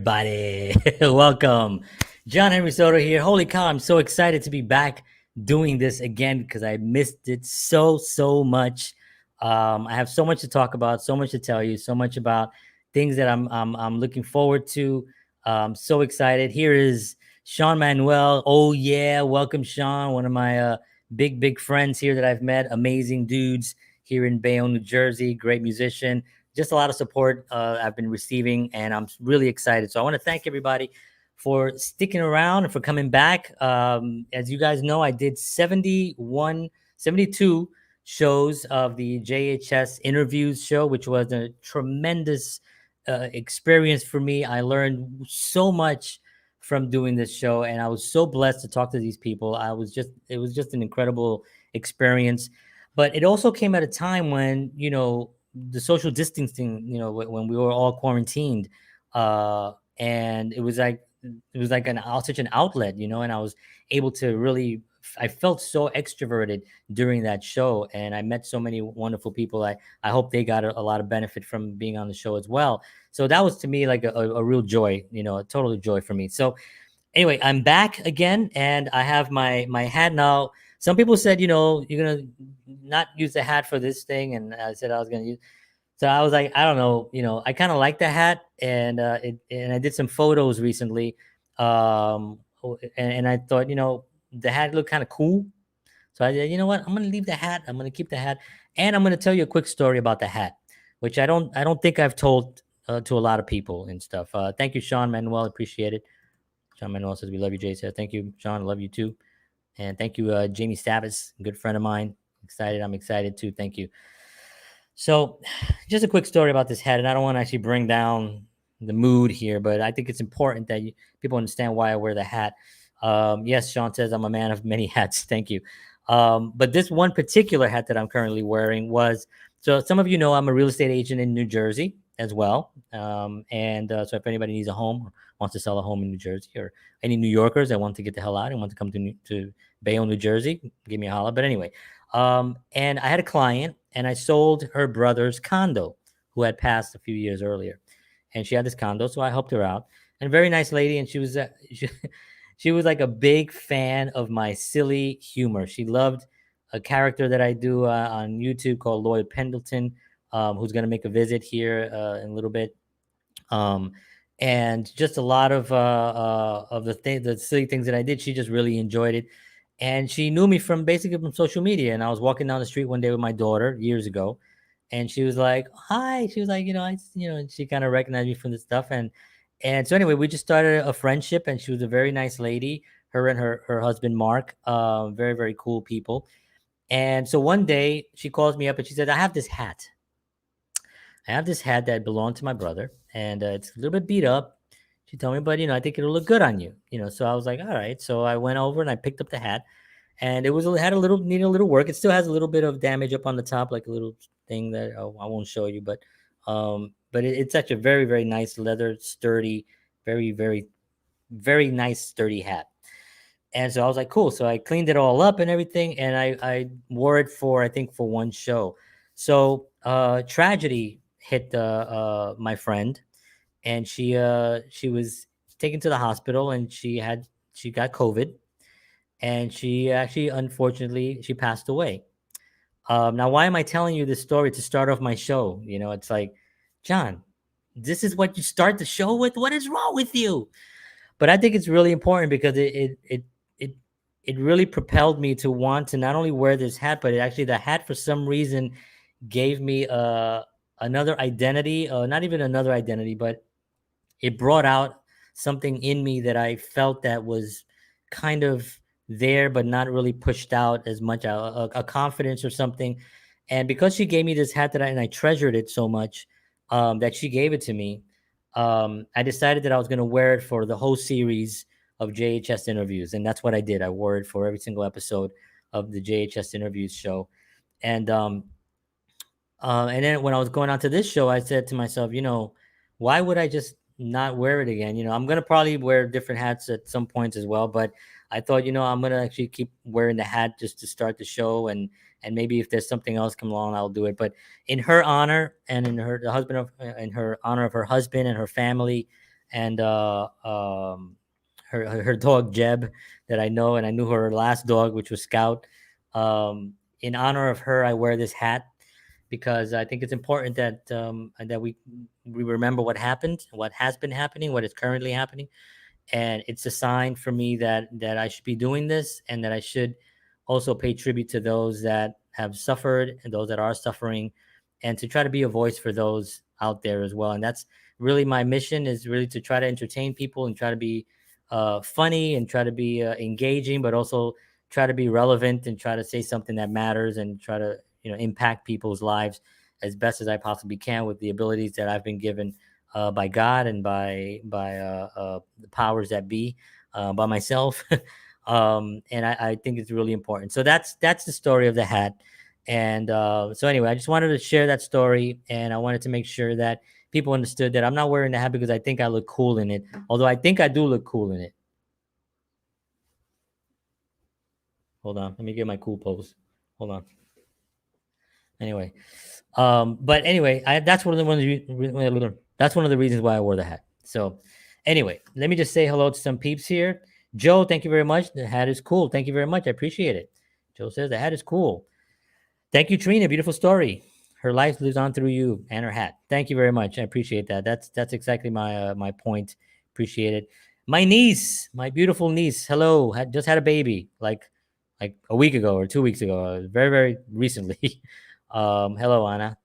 everybody. Welcome. John Henry Soto here. Holy cow, I'm so excited to be back doing this again because I missed it so much. I have so much to talk about, so much to tell you, so much about things that I'm looking forward to. So excited. Here is Sean Manuel. Oh yeah, welcome Sean, one of my big friends here that I've met. Amazing dudes here in Bayonne, New Jersey. Great musician, just a lot of support I've been receiving, and I'm really excited. So I want to thank everybody for sticking around and for coming back. As you guys know, I did 72 shows of the JHS Interviews show, which was a tremendous experience for me. I learned so much from doing this show, and I was so blessed to talk to these people. It was just an incredible experience. But it also came at a time when, the social distancing, when we were all quarantined, and it was like such an outlet, and I was able to really, I felt so extroverted during that show, and I met so many wonderful people. I hope they got a lot of benefit from being on the show as well. So that was to me like a real joy, a total joy for me. So anyway, I'm back again, and I have my hat now. Some people said, you're gonna not use the hat for this thing, and I said I was gonna use. So I was like, I don't know, I kind of like the hat, and and I did some photos recently, and I thought, the hat looked kind of cool. So I said, you know what, I'm gonna leave the hat. I'm gonna keep the hat, and I'm gonna tell you a quick story about the hat, which I don't think I've told to a lot of people and stuff. Thank you, Sean Manuel, appreciate it. Sean Manuel says we love you, Jay says thank you, Sean, I love you too. And thank you, Jamie Stavis, a good friend of mine. I'm excited too. Thank you. So, just a quick story about this hat, and I don't want to actually bring down the mood here, but I think it's important that people understand why I wear the hat. Yes, Sean says I'm a man of many hats. Thank you. But this one particular hat that I'm currently wearing was, so some of you know I'm a real estate agent in New Jersey as well. And so if anybody needs a home or wants to sell a home in New Jersey, or any New Yorkers that want to get the hell out and want to come to Bayonne, New Jersey, give me a holler. But anyway, and I had a client, and I sold her brother's condo, who had passed a few years earlier, and she had this condo, so I helped her out. And a very nice lady, and she was she was like a big fan of my silly humor. She loved a character that I do on YouTube called Lloyd Pendleton, who's going to make a visit here in a little bit. Um, and just a lot of the silly things that I did. She just really enjoyed it, and she knew me from basically from social media. And I was walking down the street one day with my daughter years ago, and she was like, "Hi." She was like, and she kind of recognized me from the stuff, and so anyway, we just started a friendship, and she was a very nice lady. Her and her husband Mark, very cool people. And so one day she calls me up and she said, I have this hat that belonged to my brother, and it's a little bit beat up. She told me, but I think it'll look good on you. So I was like, all right. So I went over and I picked up the hat, and it had a little needed a little work. It still has a little bit of damage up on the top, like a little thing that I won't show you, but it's such a very nice leather, sturdy, very nice sturdy hat. And so I was like, cool. So I cleaned it all up and everything, and I wore it for, I think, for one show. So tragedy hit my friend, and she was taken to the hospital, and she got COVID, and she actually, unfortunately, she passed away. Now, why am I telling you this story to start off my show? It's like, John, this is what you start the show with? What is wrong with you? But I think it's really important because it really propelled me to want to not only wear this hat, but the hat for some reason gave me another identity, not even another identity, but it brought out something in me that I felt that was kind of there, but not really pushed out as much, a confidence or something. And because she gave me this hat and I treasured it so much, that she gave it to me, I decided that I was going to wear it for the whole series of JHS interviews. And that's what I did. I wore it for every single episode of the JHS interviews show. And then when I was going on to this show, I said to myself, why would I just not wear it again? I'm going to probably wear different hats at some points as well. But I thought, I'm going to actually keep wearing the hat just to start the show. And maybe if there's something else come along, I'll do it. But in her honor, and in her honor of her husband and her family, and her dog Jeb that I know, and I knew her last dog, which was Scout. In honor of her, I wear this hat because I think it's important that we remember what happened, what has been happening, what is currently happening, and it's a sign for me that I should be doing this, and that I should also pay tribute to those that have suffered and those that are suffering, and to try to be a voice for those out there as well. And that's really my mission, is really to try to entertain people and try to be funny and try to be engaging, but also try to be relevant and try to say something that matters and try to impact people's lives as best as I possibly can with the abilities that I've been given by God and by the powers that be, by myself. And I think it's really important. So that's the story of the hat. And so anyway, I just wanted to share that story, and I wanted to make sure that people understood that I'm not wearing the hat because I think I look cool in it, although I think I do look cool in it. Hold on, let me get my cool pose. Hold on. Anyway, but anyway, that's one of the that's one of the reasons why I wore the hat. So anyway, let me just say hello to some peeps here. Joe, thank you very much. The hat is cool. Thank you very much. I appreciate it. Joe says the hat is cool. Thank you, Trina. Beautiful story. Her life lives on through you and her hat. Thank you very much. I appreciate that. That's exactly my point. Appreciate it. My niece, my beautiful niece. Hello. Just had a baby like a week ago or 2 weeks ago. Very recently. Hello, Anna.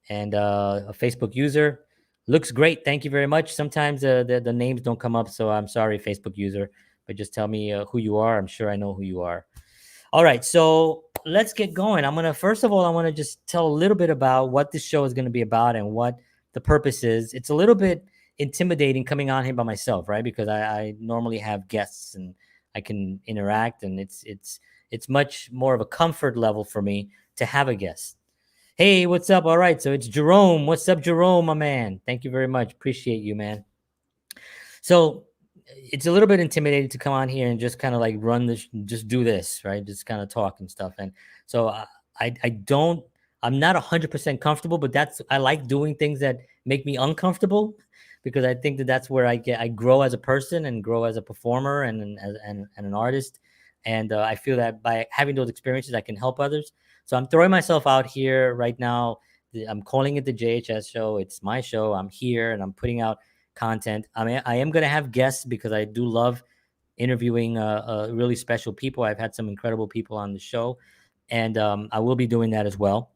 And a Facebook user. Looks great. Thank you very much. Sometimes the names don't come up, so I'm sorry, Facebook user. But just tell me who you are. I'm sure I know who you are. All right, so let's get going. First of all, I want to just tell a little bit about what this show is going to be about and what the purpose is. It's a little bit intimidating coming on here by myself, right? Because I normally have guests and I can interact, and it's much more of a comfort level for me to have a guest. Hey, what's up? All right, so it's Jerome. What's up, Jerome, my man? Thank you very much. Appreciate you, man. So it's a little bit intimidating to come on here and just kind of like run this, just do this, right? Just kind of talk and stuff. And so I don't, I'm not 100% comfortable, but I like doing things that make me uncomfortable, because I think that's where I grow as a person and grow as a performer and an artist. And I feel that by having those experiences, I can help others. So I'm throwing myself out here right now. I'm calling it the JHS Show. It's my show. I'm here and I'm putting out content. I mean, I am going to have guests because I do love interviewing really special people. I've had some incredible people on the show, and I will be doing that as well.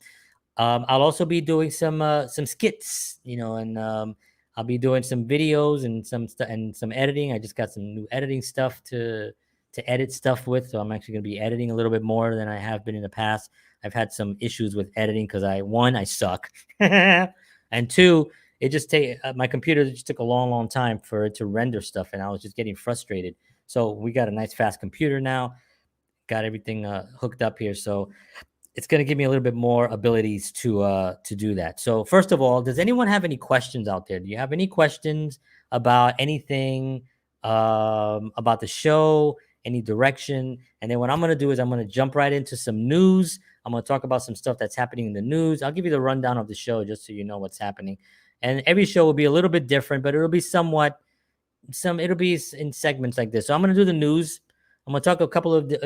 I'll also be doing some skits, and I'll be doing some videos and some editing. I just got some new editing stuff to edit stuff with, so I'm actually going to be editing a little bit more than I have been in the past. I've had some issues with editing because I suck, and two, it just my computer just took a long time for it to render stuff, and I was just getting frustrated. So we got a nice fast computer now, got everything hooked up here, so it's going to give me a little bit more abilities to do that. So first of all, does anyone have any questions out there? Do you have any questions about anything, about the show, any direction? And then what I'm going to do is I'm going to jump right into some news. I'm going to talk about some stuff that's happening in the news. I'll give you the rundown of the show just so you know what's happening. And every show will be a little bit different, but it'll be it'll be in segments like this. So I'm going to do the news. I'm going to talk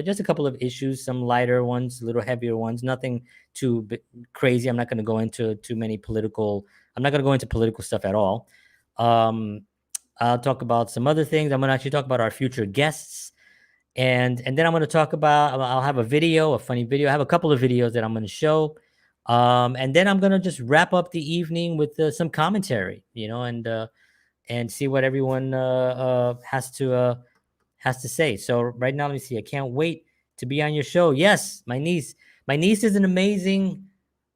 just a couple of issues, some lighter ones, a little heavier ones, nothing too crazy. I'm not going to go into I'm not going to go into political stuff at all. I'll talk about some other things. I'm going to actually talk about our future guests. And then I'm going to talk about, I'll have a funny video. I have a couple of videos that I'm going to show. And then I'm going to just wrap up the evening with some commentary, and see what everyone has to say. So right now, let me see. I can't wait to be on your show. Yes, my niece. My niece is an amazing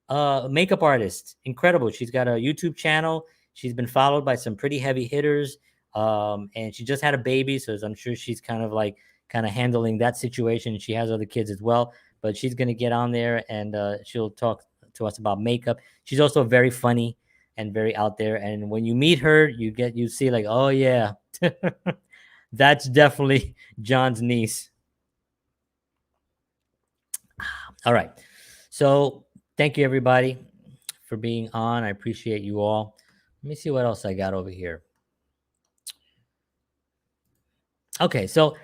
makeup artist. Incredible. She's got a YouTube channel. She's been followed by some pretty heavy hitters. And she just had a baby, so I'm sure she's kind of handling that situation. She has other kids as well, but she's going to get on there and she'll talk to us about makeup. She's also very funny and very out there. And when you meet her, you see like, oh yeah, that's definitely John's niece. All right. So thank you everybody for being on. I appreciate you all. Let me see what else I got over here. Okay, so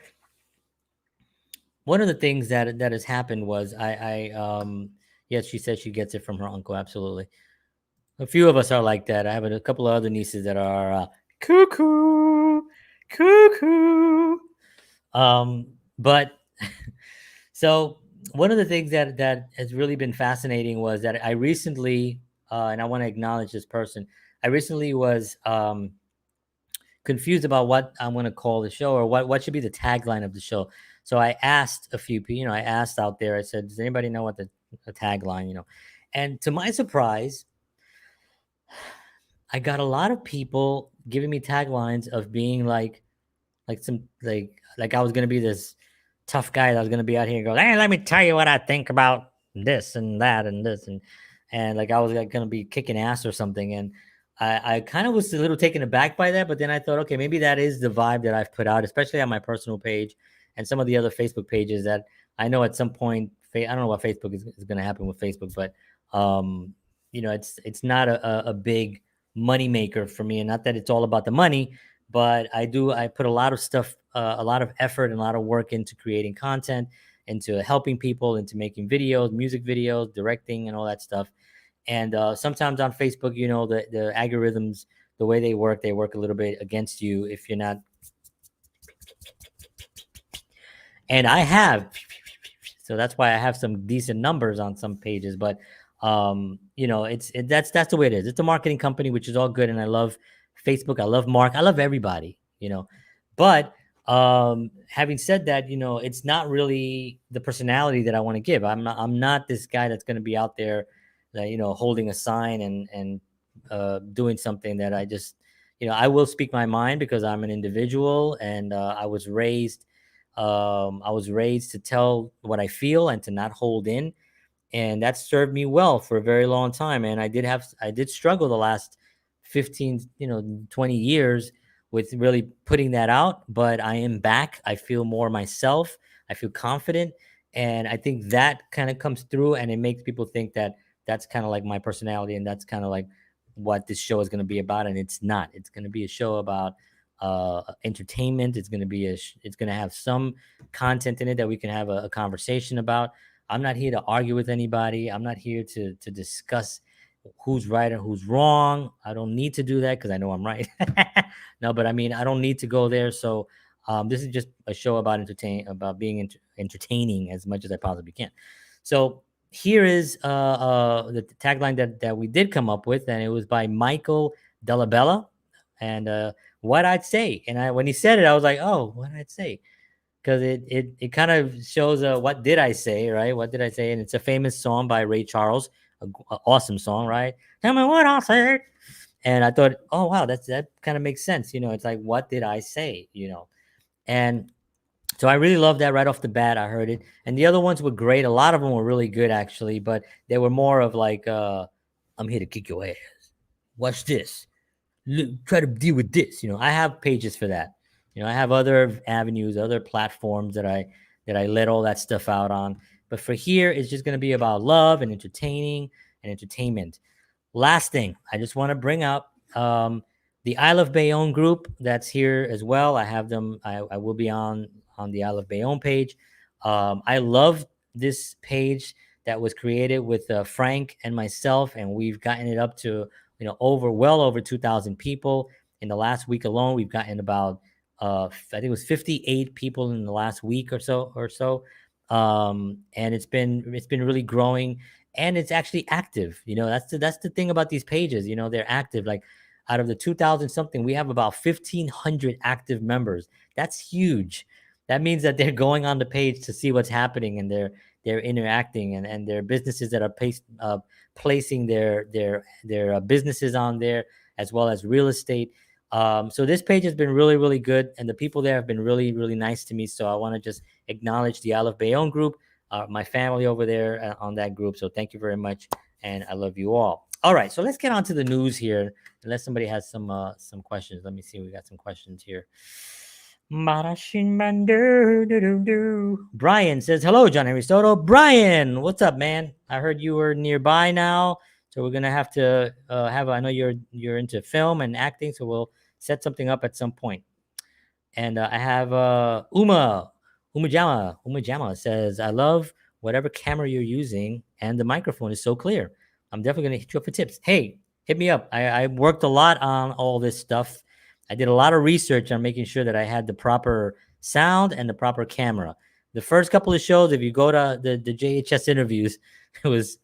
one of the things that has happened was yes, she said she gets it from her uncle. Absolutely, a few of us are like that. I have a couple of other nieces that are cuckoo, cuckoo. But so one of the things that has really been fascinating was that I recently, and I want to acknowledge this person. I recently was confused about what I'm going to call the show or what should be the tagline of the show. So I asked a few people, I asked out there. I said, "Does anybody know what the tagline?" And to my surprise, I got a lot of people giving me taglines of being like some like I was gonna be this tough guy that was gonna be out here and go, "Hey, let me tell you what I think about this and that and this," and like I was like gonna be kicking ass or something. And I kind of was a little taken aback by that, but then I thought, okay, maybe that is the vibe that I've put out, especially on my personal page and some of the other Facebook pages that I know at some point. I don't know what Facebook is going to happen with Facebook, but um, it's not a big money maker for me, and not that it's all about the money, but I put a lot of stuff, a lot of effort and a lot of work into creating content, into helping people, into making videos, music videos, directing, and all that stuff. And sometimes on Facebook, the algorithms, the way they work a little bit against you if you're not. And I have, so that's why I have some decent numbers on some pages. But that's the way it is. It's a marketing company, which is all good, and I love Facebook. I love Mark. I love everybody. But having said that, it's not really the personality that I want to give. I'm not this guy that's going to be out there, holding a sign and doing something that I just, I will speak my mind because I'm an individual, and I was raised to tell what I feel and to not hold in, and that served me well for a very long time. And I did struggle the last 15, 20 years with really putting that out, but I am back. I feel more myself. I feel confident, and I think that kind of comes through, and it makes people think that that's kind of like my personality, and that's kind of like what this show is going to be about. And it's not. It's going to be a show about entertainment. It's going to have some content in it that we can have a conversation about. I'm not here to argue with anybody. I'm not here to discuss who's right or who's wrong. I don't need to do that because I know I'm right. No, but I mean, I don't need to go there. So this is just a show about being entertaining as much as I possibly can. So here is the tagline that we did come up with, and it was by Michael Delabella. And what I'd say, and when he said it, I was like, oh, what I'd say, because it kind of shows what did I say, right? What did I say? And it's a famous song by Ray Charles, a awesome song, right? Tell me what I said. And I thought, oh wow, that kind of makes sense. It's like, what did I say? And so I really loved that right off the bat. I heard it, and the other ones were great. A lot of them were really good actually, but they were more of like, I'm here to kick your ass. Watch this. Try to deal with this. I have pages for that. I have other avenues, other platforms that I let all that stuff out on. But for here, it's just going to be about love and entertaining and entertainment. Last thing, I just want to bring up the Isle of Bayonne group that's here as well. I have them. I will be on the Isle of Bayonne page. I love this page that was created with Frank and myself, and we've gotten it up to well over 2,000 people in the last week alone. We've gotten about I think it was 58 people in the last week or so. And it's been really growing, and it's actually active. That's the thing about these pages. They're active. Like, out of the 2,000 something, we have about 1,500 active members. That's huge. That means that they're going on the page to see what's happening, and they're interacting, and their businesses that are placing their businesses on there, as well as real estate. So this page has been really, really good, and the people there have been really, really nice to me. So I want to just acknowledge the Isle of Bayonne group, my family over there on that group. So thank you very much, and I love you all. All right, so let's get on to the news here, unless somebody has some questions. Let me see. We got some questions here. Brian says, hello, John Henry Soto. Brian, what's up, man? I heard you were nearby now, so we're gonna have to I know you're into film and acting, so we'll set something up at some point. And I have Umajama says, I love whatever camera you're using, and the microphone is so clear. I'm definitely going to hit you up for tips. Hey, hit me up. I worked a lot on all this stuff. I did a lot of research on making sure that I had the proper sound and the proper camera. The first couple of shows, if you go to the JHS interviews, it was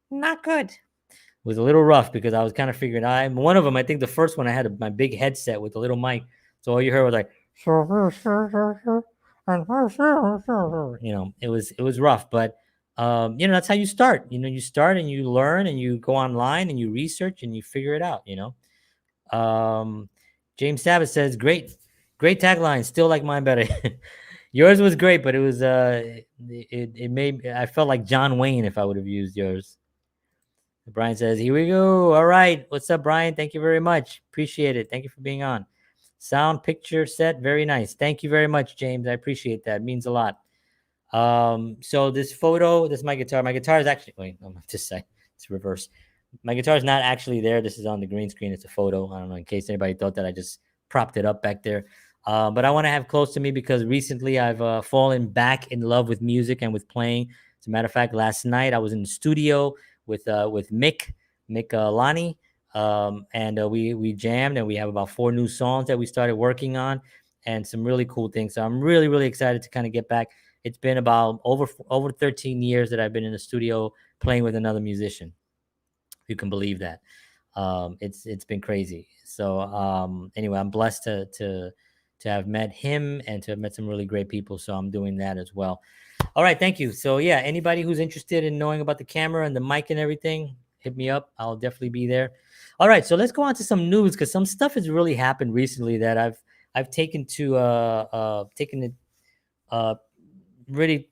not good. It was a little rough because I was kind of figuring out. One of them, I think the first one, I had my big headset with the little mic. So all you heard was like, it was rough, but that's how you start. You start and you learn and you go online and you research and you figure it out. James Sabbath says, great tagline. Still like mine better. Yours was great, but it was it made I felt like John Wayne if I would have used yours. Brian says, here we go. All right. What's up, Brian? Thank you very much. Appreciate it. Thank you for being on. Sound, picture, set. Very nice. Thank you very much, James. I appreciate that. It means a lot. So this photo, this is my guitar. My guitar is actually, wait, I'm going to say it's reverse. My guitar is not actually there. This is on the green screen. It's a photo. I don't know, in case anybody thought that I just propped it up back there. But I want to have close to me because recently I've fallen back in love with music and with playing. As a matter of fact, last night I was in the studio with Mick Lani, and we jammed, and we have about 4 new songs that we started working on, and some really cool things. So I'm really, really excited to kind of get back. It's been about over 13 years that I've been in the studio playing with another musician. If you can believe that. It's been crazy. So anyway, I'm blessed to have met him and to have met some really great people. So I'm doing that as well. All right, thank you. So yeah, anybody who's interested in knowing about the camera and the mic and everything, hit me up. I'll definitely be there. All right, so let's go on to some news because some stuff has really happened recently that I've taken taken it really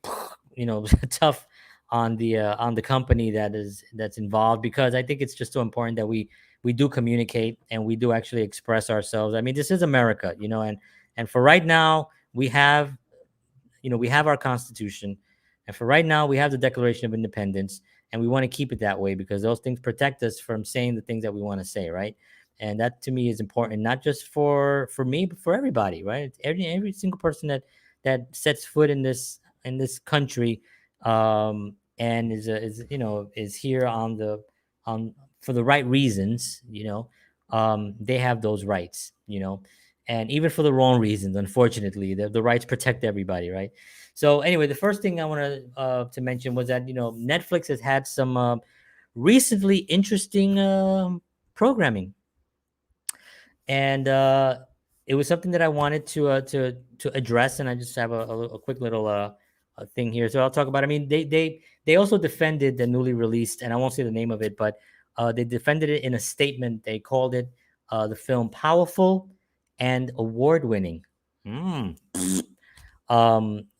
tough on the company that's involved, because I think it's just so important that we do communicate and we do actually express ourselves. I mean, this is America, and for right now we have our Constitution, and for right now we have the Declaration of Independence, and we want to keep it that way because those things protect us from saying the things that we want to say, right? And that to me is important, not just for me, but for everybody, right? Every single person that sets foot in this country, and is here on for the right reasons, they have those rights, and even for the wrong reasons, unfortunately, the rights protect everybody, right? So anyway, the first thing I want to mention was that Netflix has had some recently interesting programming, and it was something that I wanted to address, and I just have a quick little thing here, so I'll talk about it. I mean, they also defended the newly released, and I won't say the name of it, but they defended it in a statement. They called it the film powerful and award-winning.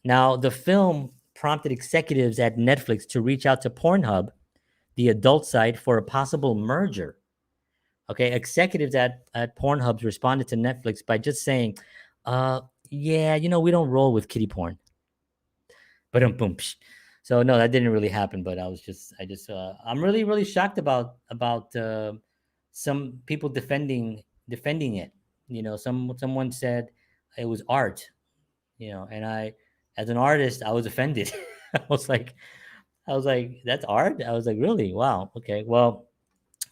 Now, the film prompted executives at Netflix to reach out to Pornhub, the adult site, for a possible merger. Okay, executives at Pornhub responded to Netflix by just saying, yeah, we don't roll with kiddie porn. But boom. So no, that didn't really happen. But I'm really, really shocked about some people defending it. Someone said it was art, and I, as an artist, I was offended. I was like, that's art. I was like, really? Wow. Okay. Well,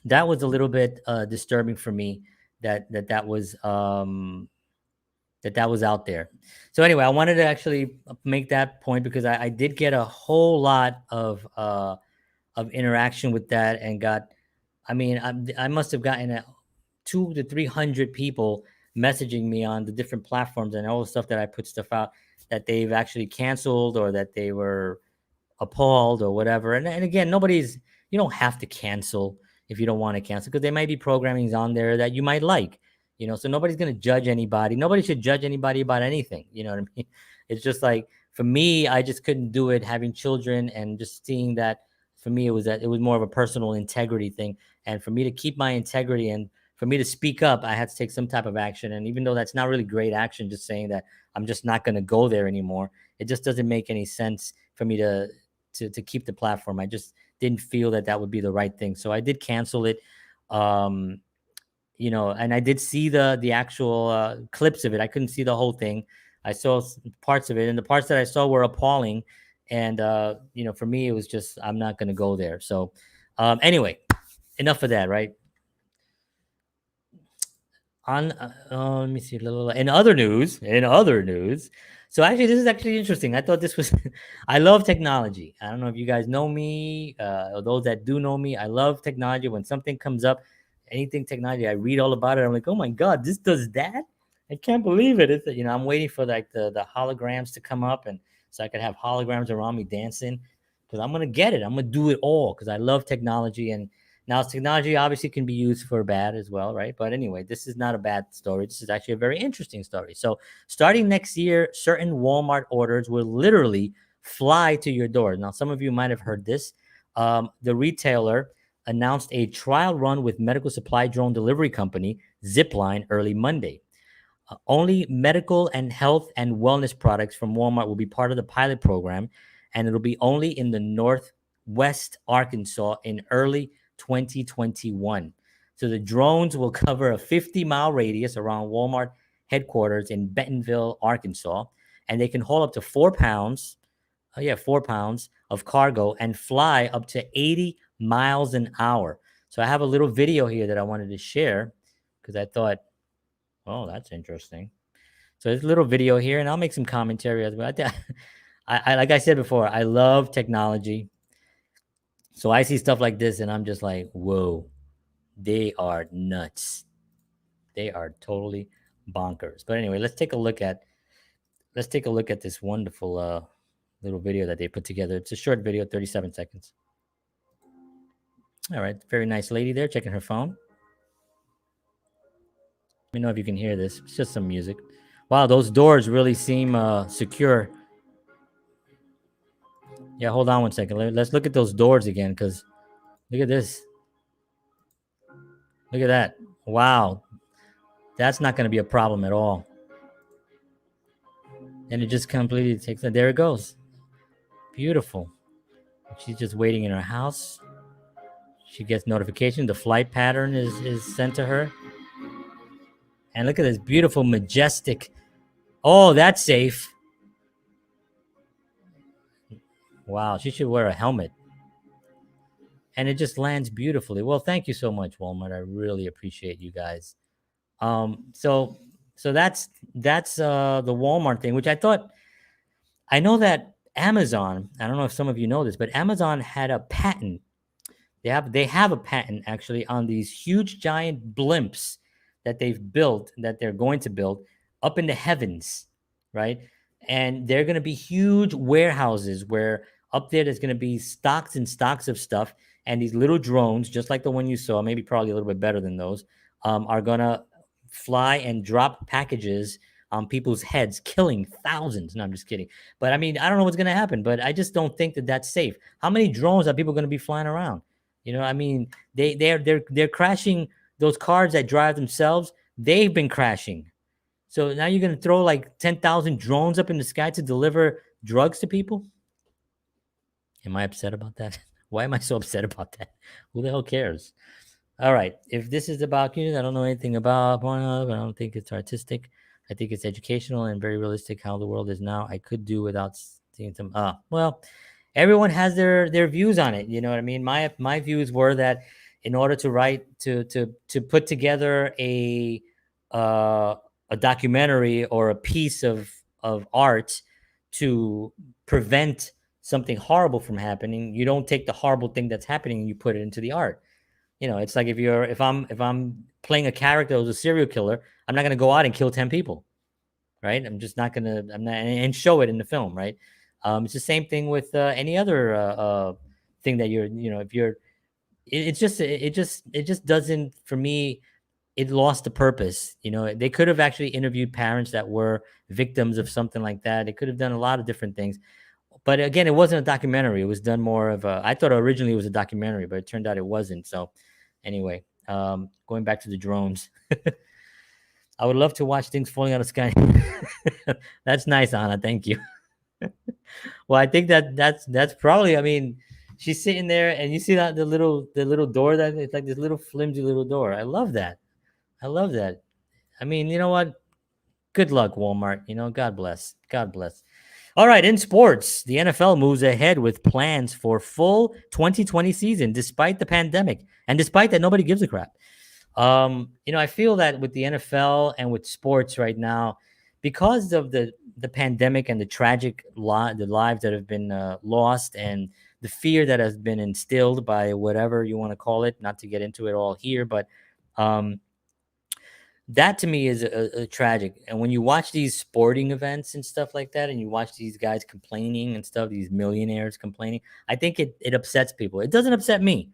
that was a little bit disturbing for me that was that was out there. So anyway, I wanted to actually make that point because I did get a whole lot of interaction with that, and I mean, I must have gotten 200 to 300 people messaging me on the different platforms and all the stuff that I put stuff out that they've actually canceled or that they were appalled or whatever. And again, you don't have to cancel if you don't want to cancel, because there might be programmings on there that you might like, so nobody's going to judge anybody. Nobody should judge anybody about anything. You know what I mean? It's just like, for me, I just couldn't do it, having children, and just seeing that for me, it was more of a personal integrity thing. And for me to keep my integrity and for me to speak up, I had to take some type of action. And even though that's not really great action, just saying that I'm just not going to go there anymore, it just doesn't make any sense for me to keep the platform. I just didn't feel that would be the right thing. So I did cancel it. And I did see the actual clips of it. I couldn't see the whole thing. I saw parts of it, and the parts that I saw were appalling. And for me, it was just I'm not going to go there. So, anyway, enough of that, right? On let me see, in other news. So actually, this is actually interesting. I thought this was I love technology. I don't know if you guys know me, or those that do know me. I love technology. When something comes up, anything technology, I read all about it. I'm like, oh my god, this does that. I can't believe it. I'm waiting for like the holograms to come up, and so I could have holograms around me dancing, because I'm gonna get it. I'm gonna do it all because I love technology. And now, technology obviously can be used for bad as well, right? But anyway, this is not a bad story. This is actually a very interesting story. So, starting next year, certain Walmart orders will literally fly to your door. Now, some of you might have heard this. The retailer announced a trial run with medical supply drone delivery company Zipline early Monday. Only medical and health and wellness products from Walmart will be part of the pilot program, and it'll be only in the Northwest Arkansas in early 2021. So the drones will cover a 50-mile radius around Walmart headquarters in Bentonville, Arkansas, and they can haul up to 4 pounds. 4 pounds of cargo and fly up to 80 miles an hour. So I have a little video here that I wanted to share because I thought, oh, that's interesting. So there's a little video here, and I'll make some commentary as well. I like I said before, I love technology. So I see stuff like this, and I'm just like, whoa, they are nuts. They are totally bonkers. But anyway, let's take a look at this wonderful little video that they put together. It's a short video, 37 seconds. All right, very nice lady there checking her phone. Let me know if you can hear this. It's just some music. Wow, those doors really seem secure. Yeah, hold on one second. Let's look at those doors again, because look at this. Look at that. Wow. That's not going to be a problem at all. And it just completely takes it. There it goes. Beautiful. She's just waiting in her house. She gets notification. The flight pattern is sent to her. And look at this beautiful, majestic. Oh, that's safe. Wow, she should wear a helmet. And it just lands beautifully. Well, thank you so much, Walmart. I really appreciate you guys. So that's the Walmart thing, which I know that Amazon, I don't know if some of you know this, but Amazon had a patent. They have a patent actually on these huge giant blimps that they're going to build up in the heavens, right? And they're going to be huge warehouses where up there's going to be stocks and stocks of stuff, and these little drones, just like the one you saw, maybe probably a little bit better than those, are going to fly and drop packages on people's heads, killing thousands. No, I'm just kidding. But I mean, I don't know what's going to happen, but I just don't think that that's safe. How many drones are people going to be flying around? I mean, they're crashing those cars that drive themselves. They've been crashing. So now you're going to throw like 10,000 drones up in the sky to deliver drugs to people? Am I upset about that? Why am I so upset about that? Who the hell cares? All right. If this is about I don't know anything about Pornhub. I don't think it's artistic. I think it's educational and very realistic how the world is now. I could do without seeing some. Well, everyone has their views on it. You know what I mean? My views were that in order to put together a documentary or a piece of art to prevent something horrible from happening, you don't take the horrible thing that's happening and you put it into the art. It's like if I'm playing a character who's a serial killer, I'm not going to go out and kill 10 people, right? I'm not and show it in the film, right? It's the same thing with any other thing that if you're, it just doesn't, for me, it lost the purpose. They could have actually interviewed parents that were victims of something like that. They could have done a lot of different things. But again, it wasn't a documentary. It was done more of I thought originally it was a documentary, but it turned out it wasn't. So anyway, going back to the drones. I would love to watch things falling out of the sky. That's nice, Anna. Thank you. Well, I think that's probably, I mean, she's sitting there and you see that the little door, that it's like this little flimsy little door. I love that. I love that. I mean, you know what? Good luck, Walmart. God bless. God bless. All right, in sports, the NFL moves ahead with plans for full 2020 season despite the pandemic and despite that nobody gives a crap. I feel that with the NFL and with sports right now, because of the pandemic and the tragic the lives that have been lost and the fear that has been instilled by whatever you want to call it, not to get into it all here, but um, that to me is a tragic. And when you watch these sporting events and stuff like that, and you watch these guys complaining and stuff, these millionaires complaining, I think it upsets people. It doesn't upset me.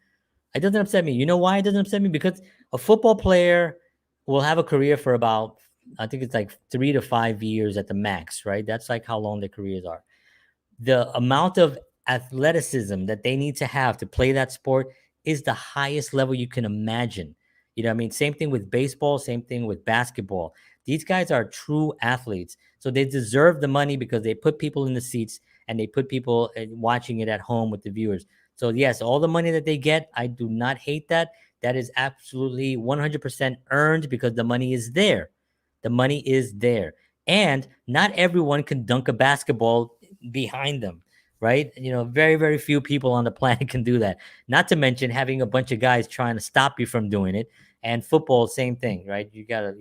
It doesn't upset me. You know why it doesn't upset me? Because a football player will have a career for about, I think it's like 3 to 5 years at the max, right? That's like how long their careers are. The amount of athleticism that they need to have to play that sport is the highest level you can imagine. You know what I mean? Same thing with baseball, same thing with basketball. These guys are true athletes. So they deserve the money because they put people in the seats and they put people watching it at home with the viewers. So, yes, all the money that they get, I do not hate that. That is absolutely 100% earned because the money is there. The money is there. And not everyone can dunk a basketball behind them, right? Very, very few people on the planet can do that. Not to mention having a bunch of guys trying to stop you from doing it. And football, same thing, right? You got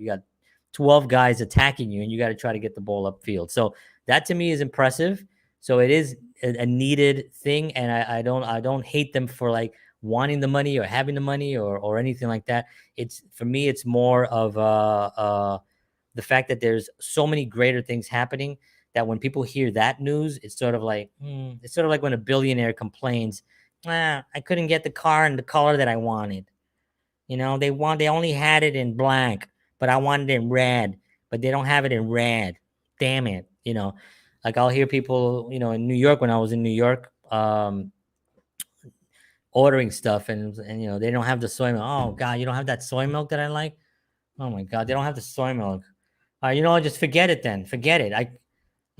12 guys attacking you, and you got to try to get the ball upfield. So that to me is impressive. So it is a needed thing, and I don't hate them for like wanting the money or having the money or anything like that. It's for me, it's more of the fact that there's so many greater things happening that when people hear that news, it's sort of like it's sort of like when a billionaire complains, I couldn't get the car in the color that I wanted. They only had it in black, but I wanted it in red, but they don't have it in red. Damn it. Like I'll hear people, in New York when I was in New York, ordering stuff and they don't have the soy milk. Oh God, you don't have that soy milk that I like? Oh my God, they don't have the soy milk. Just forget it then. Forget it. I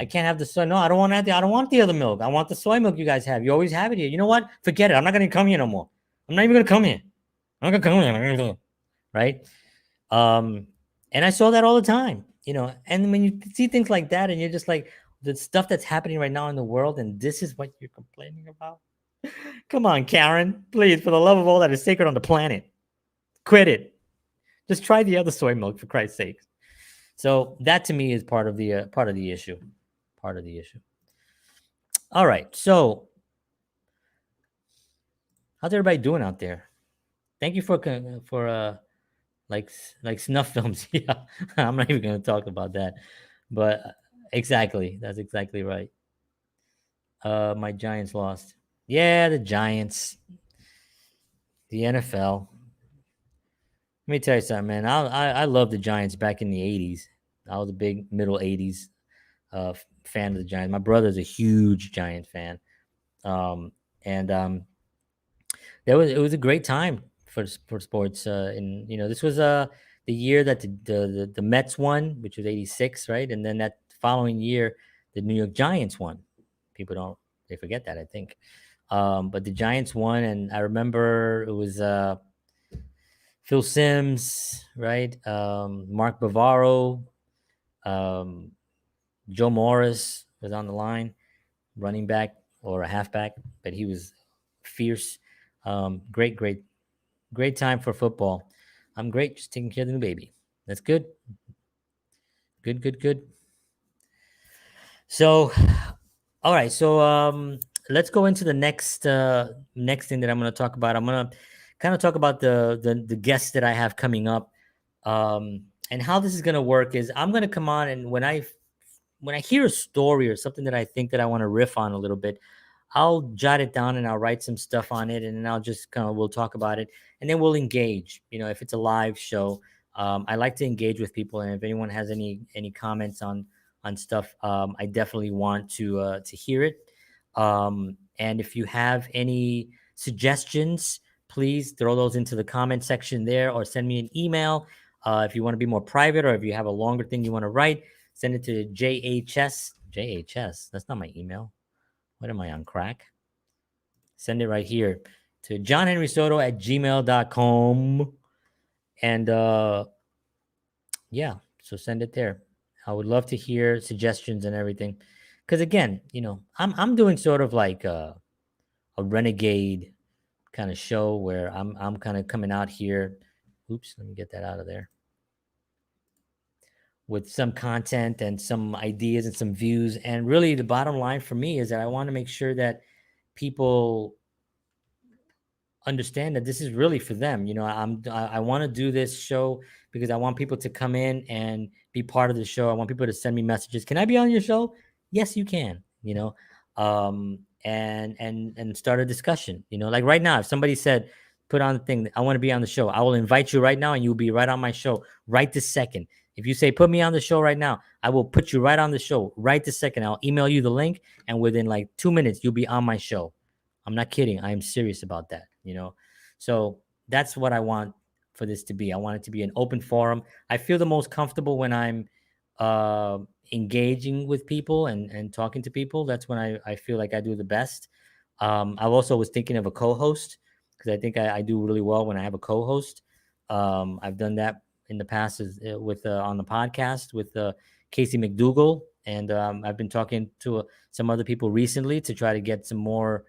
can't have the soy. No, I don't want that. I don't want the other milk. I want the soy milk you guys have. You always have it here. You know what? Forget it. I'm not gonna come here no more. I'm not even gonna come here. I'm not gonna come here. Right? And I saw that all the time. And when you see things like that, and you're just like the stuff that's happening right now in the world, and this is what you're complaining about. Come on, Karen, please, for the love of all that is sacred on the planet, quit it. Just try the other soy milk for Christ's sake. So that to me is part of the issue. Part of the issue. All right. So how's everybody doing out there? Thank you for like snuff films. Yeah, I'm not even going to talk about that. But exactly, that's exactly right. My Giants lost. Yeah, the Giants, the NFL. Let me tell you something, man. I love the Giants back in the '80s. I was a big middle '80s fan of the Giants. My brother's a huge Giant fan, and it was a great time for sports. And this was the year that the Mets won, which was '86, right? And then that following year, the New York Giants won. People don't they forget that, I think. But the Giants won, and I remember it was Phil Simms, right? Mark Bavaro, um, Joe Morris was on the line, running back or a halfback, but he was fierce. Great, great, great time for football. I'm great, just taking care of the new baby. That's good. Good, good, good. So, all right. So, let's go into the next thing that I'm going to talk about. I'm going to kind of talk about the guests that I have coming up, and how this is going to work. Is I'm going to come on, and when I hear a story or something that I think that I want to riff on a little bit, I'll jot it down and I'll write some stuff on it, and then I'll just we'll talk about it, and then we'll engage. If it's a live show, I like to engage with people, and if anyone has any comments on stuff, I definitely want to hear it. And if you have any suggestions, please throw those into the comment section there, or send me an email. If you want to be more private, or if you have a longer thing you want to write, send it to JHS. That's not my email. What am I on crack? Send it right here to johnhenrysoto@gmail.com. And Yeah, so send it there. I would love to hear suggestions and everything. Because again, I'm doing sort of like a renegade kind of show where I'm kind of coming out here. Oops, let me get that out of there. With some content and some ideas and some views. And really, the bottom line for me is that I want to make sure that people understand that this is really for them. I want to do this show because I want people to come in and be part of the show. I want people to send me messages. Can I be on your show? Yes, you can. And start a discussion. Like right now, if somebody said, put on the thing, I want to be on the show, I will invite you right now, and you'll be right on my show right this second. If you say put me on the show right now, I will put you right on the show right this second. I'll email you the link, and within like 2 minutes, you'll be on my show. I'm not kidding. I am serious about that. So that's what I want for this to be. I want it to be an open forum. I feel the most comfortable when I'm uh, engaging with people and talking to people. That's when I feel like I do the best. I also was thinking of a co-host because I think I do really well when I have a co-host. I've done that in the past with on the podcast with Casey McDougall, and I've been talking to some other people recently to try to get some more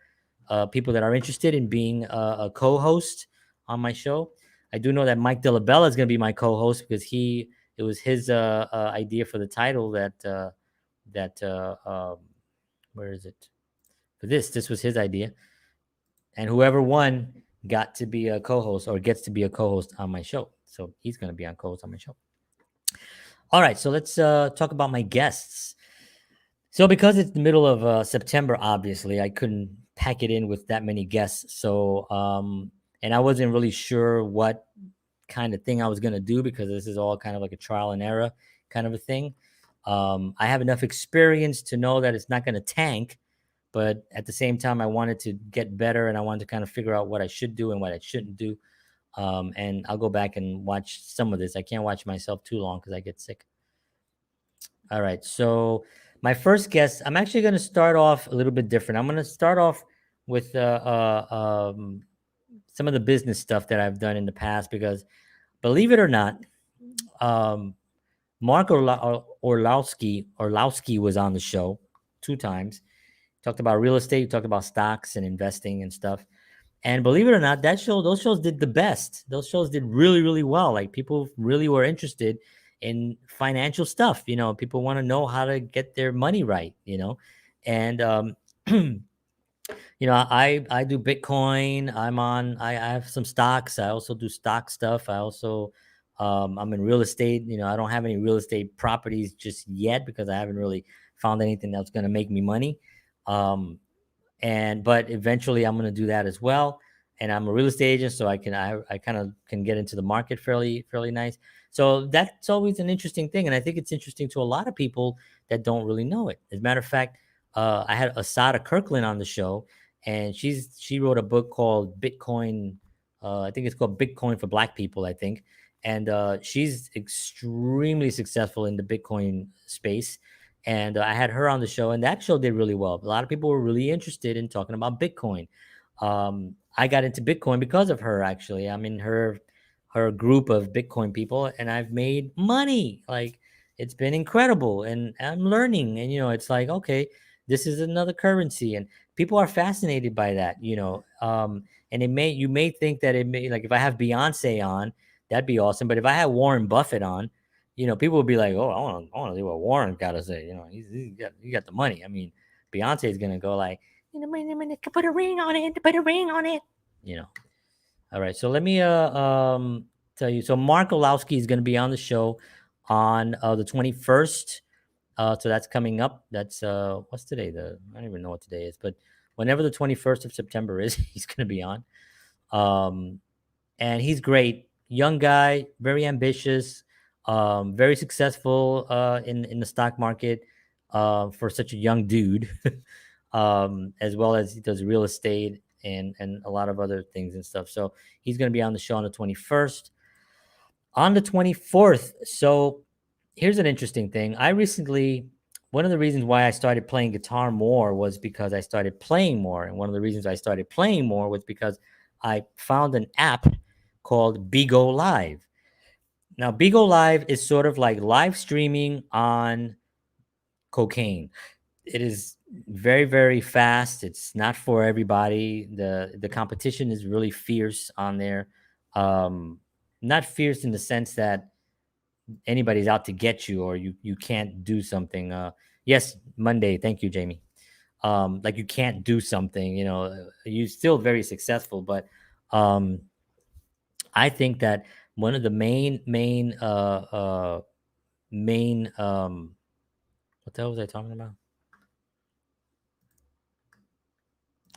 people that are interested in being a co-host on my show. I do know that Mike Delabella is going to be my co-host because it was his idea for the title that where is it for this was his idea, and whoever won got to be a co-host or gets to be a co-host on my show. So he's going to be on co-host on my show. All right, so let's talk about my guests. So because it's the middle of September, obviously, I couldn't pack it in with that many guests. So, and I wasn't really sure what kind of thing I was going to do because this is all kind of like a trial and error kind of a thing. I have enough experience to know that it's not going to tank, but at the same time, I wanted to get better and I wanted to kind of figure out what I should do and what I shouldn't do. And I'll go back and watch some of this. I can't watch myself too long because I get sick. All right. So my first guest, I'm actually going to start off a little bit different. I'm going to start off with some of the business stuff that I've done in the past because, believe it or not, um, Mark Orlowski was on the show 2 times. Talked about real estate, talked about stocks and investing and stuff. And believe it or not, those shows did the best. Those shows did really, really well. Like people really were interested in financial stuff. People want to know how to get their money right. And I do Bitcoin. I have some stocks. I also do stock stuff. I also I'm in real estate. I don't have any real estate properties just yet because I haven't really found anything that's going to make me money. Um, but eventually I'm going to do that as well. And I'm a real estate agent, so I kind of can get into the market fairly nice. So that's always an interesting thing, and I think it's interesting to a lot of people that don't really know it. As a matter of fact, I had Asada Kirkland on the show, and she wrote a book called Bitcoin. I think it's called Bitcoin for Black People. I think, and she's extremely successful in the Bitcoin space. And I had her on the show, and that show did really well. A lot of people were really interested in talking about Bitcoin. I got into Bitcoin because of her. Actually, I'm in her group of Bitcoin people, and I've made money. Like it's been incredible, and I'm learning. And it's like, okay, this is another currency, and people are fascinated by that. And you may think that it may, like, if I have Beyonce on, that'd be awesome. But if I had Warren Buffett on, people would be like, "Oh, I want to see what Warren got to say." He got the money. I mean, Beyonce is gonna go like, put a ring on it, put a ring on it. All right. So let me tell you. So Mark Olowski is gonna be on the show on the 21st. So that's coming up. That's what's today? I don't even know what today is, but whenever the 21st of September is, he's gonna be on. And he's great, young guy, very ambitious, very successful in the stock market for such a young dude, as well as he does real estate and a lot of other things and stuff. So he's going to be on the show on the 21st. On the 24th, so here's an interesting thing. One of the reasons why I started playing guitar more was because I started playing more. And one of the reasons I started playing more was because I found an app called Bigo Live. Now, Bigo Live is sort of like live streaming on cocaine. It is very, very fast. It's not for everybody. The competition is really fierce on there. Um, Not fierce in the sense that anybody's out to get you or you can't do something. Yes, Monday. Thank you, Jamie. Like you can't do something. You're still very successful, but um, I think that one of the main what the hell was I talking about?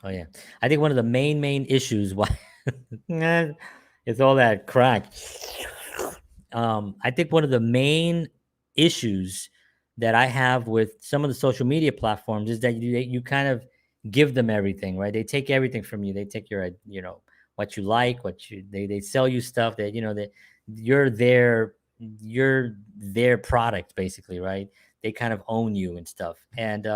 Oh yeah, I think one of the main issues why it's all that crack. I think one of the main issues that I have with some of the social media platforms is that you kind of give them everything, right? They take everything from you. They take your, what you like, they sell you stuff that that you're their product basically, right? They kind of own you and stuff. And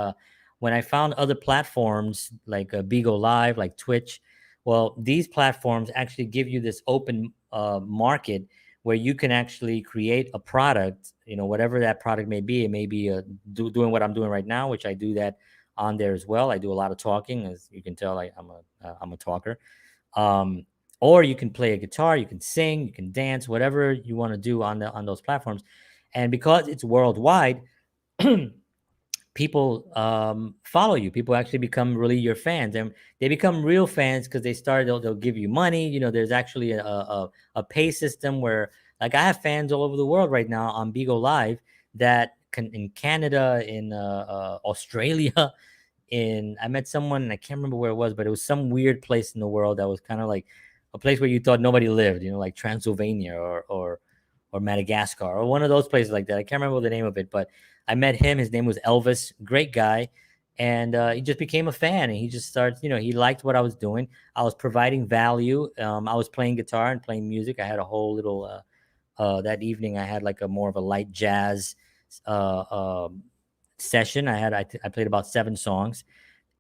when I found other platforms like Bigo Live, like Twitch, well, these platforms actually give you this open market where you can actually create a product, whatever that product may be. It may be doing what I'm doing right now, which I do that on there as well. I do a lot of talking, as you can tell. I'm a talker. Um, or you can play a guitar, you can sing, you can dance, whatever you want to do on those platforms. And because it's worldwide, people follow you. People actually become really your fans, and they become real fans because they'll give you money. There's actually a pay system where, like, I have fans all over the world right now on Bigo Live that can in Canada, in Australia. I met someone, and I can't remember where it was, but it was some weird place in the world that was kind of like a place where you thought nobody lived, like Transylvania or Madagascar or one of those places like that. I can't remember the name of it, but I met him. His name was Elvis, great guy. And he just became a fan, and he just started, he liked what I was doing. I was providing value. I was playing guitar and playing music. I had a whole little, that evening, I had like a more of a light jazz uh, um session. I played about 7 songs,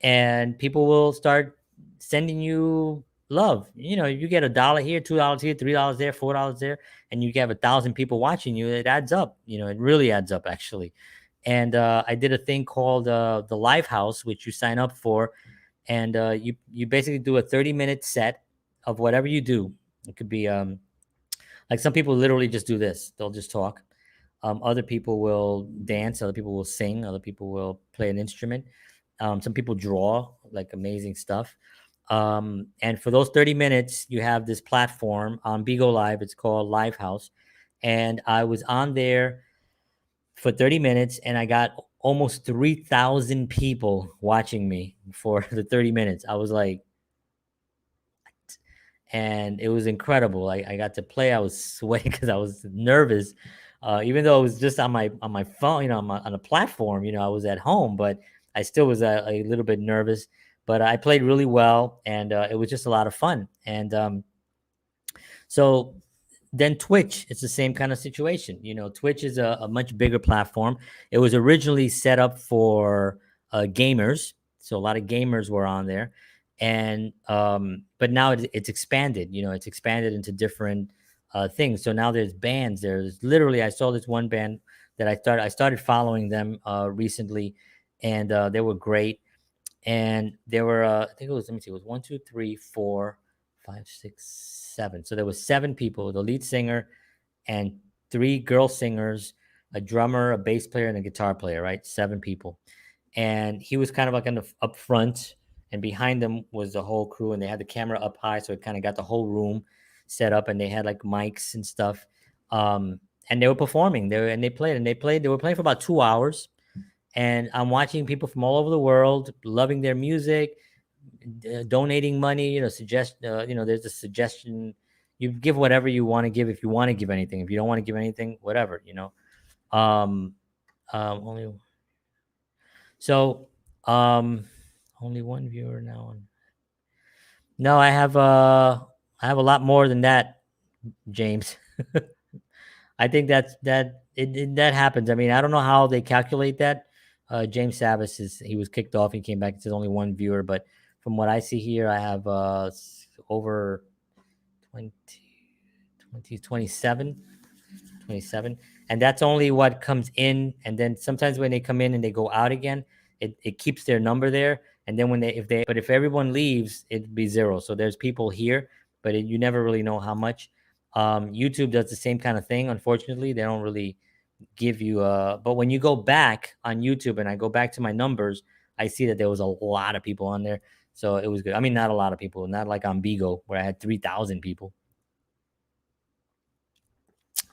and people will start sending you love. You get $1 here, $2 here, $3 there, $4 there, and you have 1,000 people watching you. It adds up. It really adds up actually. And I did a thing called the Live House, which you sign up for, and you basically do a 30-minute set of whatever you do. It could be like some people literally just do this. They'll just talk. Other people will dance. Other people will sing. Other people will play an instrument. Some people draw like amazing stuff. And for those 30 minutes, you have this platform on Bigo Live. It's called Live House. And I was on there for 30 minutes, and I got almost 3,000 people watching me for the 30 minutes. I was like, and it was incredible. I got to play. I was sweating because I was nervous, even though it was just on my phone, on a platform. I was at home, but I still was a little bit nervous. But I played really well, and it was just a lot of fun. And so then Twitch, it's the same kind of situation. Twitch is a much bigger platform. It was originally set up for gamers, so a lot of gamers were on there, and but now it's expanded. It's expanded into different things. So now there's bands. There's literally, I saw this one band that I started following them recently, and they were great. And there were I think it was, let me see, it was 1, 2, 3, 4, 5, 6, 7. So there was 7 people: the lead singer and 3 girl singers, a drummer, a bass player, and a guitar player. Right, 7 people. And he was kind of like up front, and behind them was the whole crew, and they had the camera up high, so it kind of got the whole room set up, and they had like mics and stuff. And they were performing. They played, and they were playing for about 2 hours, and I'm watching people from all over the world loving their music, donating money. There's a suggestion. You give whatever you want to give, if you want to give anything. If you don't want to give anything, whatever. Um, only so only one viewer now. No, I have a lot more than that, James. I think that happens. I mean, I don't know how they calculate that. James Savis he was kicked off. He came back. It says only one viewer, but from what I see here, I have over 20, 27. 27. And that's only what comes in. And then sometimes when they come in and they go out again, it keeps their number there. And then but if everyone leaves, it'd be zero. So there's people here, but you never really know how much. YouTube does the same kind of thing. Unfortunately, they don't really give you but when you go back on YouTube and I go back to my numbers, I see that there was a lot of people on there. So it was good. I mean, not a lot of people, not like on Bigo where I had 3,000 people.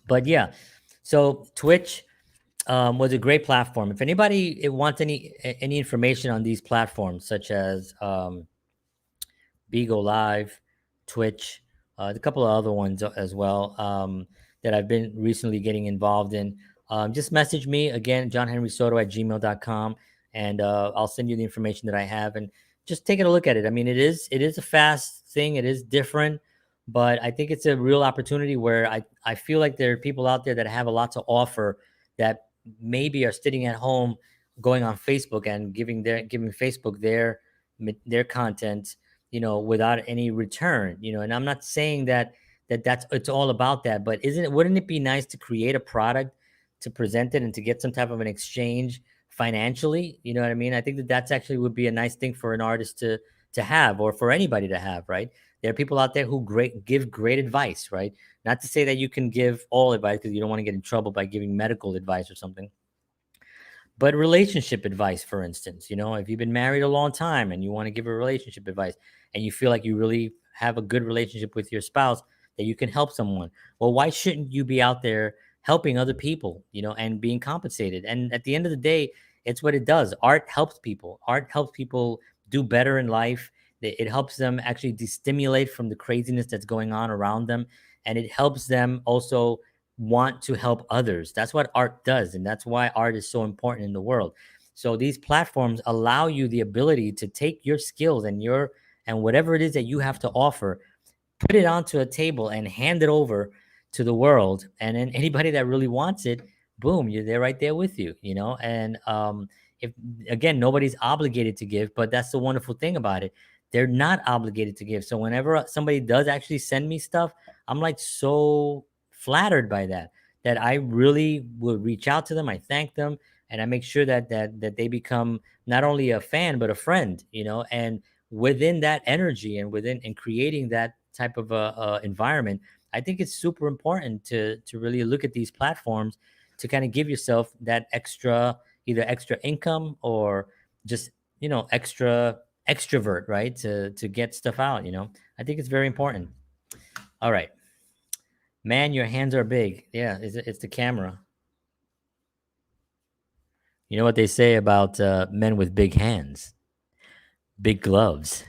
But yeah, so Twitch was a great platform. If anybody wants any information on these platforms, such as Bigo Live, Twitch, a couple of other ones as well that I've been recently getting involved in. Just message me again, johnhenrysoto@gmail.com, and I'll send you the information that I have, and just take a look at it. I mean, it is a fast thing. It is different, but I think it's a real opportunity where I feel like there are people out there that have a lot to offer that maybe are sitting at home going on Facebook and giving Facebook their content, without any return, and I'm not saying that's it's all about that, but wouldn't it be nice to create a product, to present it, and to get some type of an exchange financially? You know what I mean? I think that's actually would be a nice thing for an artist to have, or for anybody to have, right? There are people out there who give great advice, right? Not to say that you can give all advice, because you don't want to get in trouble by giving medical advice or something, but relationship advice, for instance, if you've been married a long time and you want to give a relationship advice, and you feel like you really have a good relationship with your spouse, that you can help someone, well, why shouldn't you be out there helping other people, and being compensated? And at the end of the day, it's what it does. Art helps people do better in life. It helps them actually destimulate from the craziness that's going on around them, and it helps them also want to help others. That's what art does, and that's why art is so important in the world. So these platforms allow you the ability to take your skills and whatever it is that you have to offer, put it onto a table and hand it over to the world, and then anybody that really wants it, boom, they're right there with you. And if again, nobody's obligated to give, but that's the wonderful thing about it. They're not obligated to give. So whenever somebody does actually send me stuff, I'm like so flattered by that I really will reach out to them. I thank them, and I make sure that they become not only a fan but a friend, and within that energy and creating that type of a environment, I think it's super important to really look at these platforms, to kind of give yourself that either extra income, or just extra extrovert, right, to get stuff out. I think it's very important. All right, man, your hands are big. Yeah, it's the camera. You know what they say about men with big hands? Big gloves.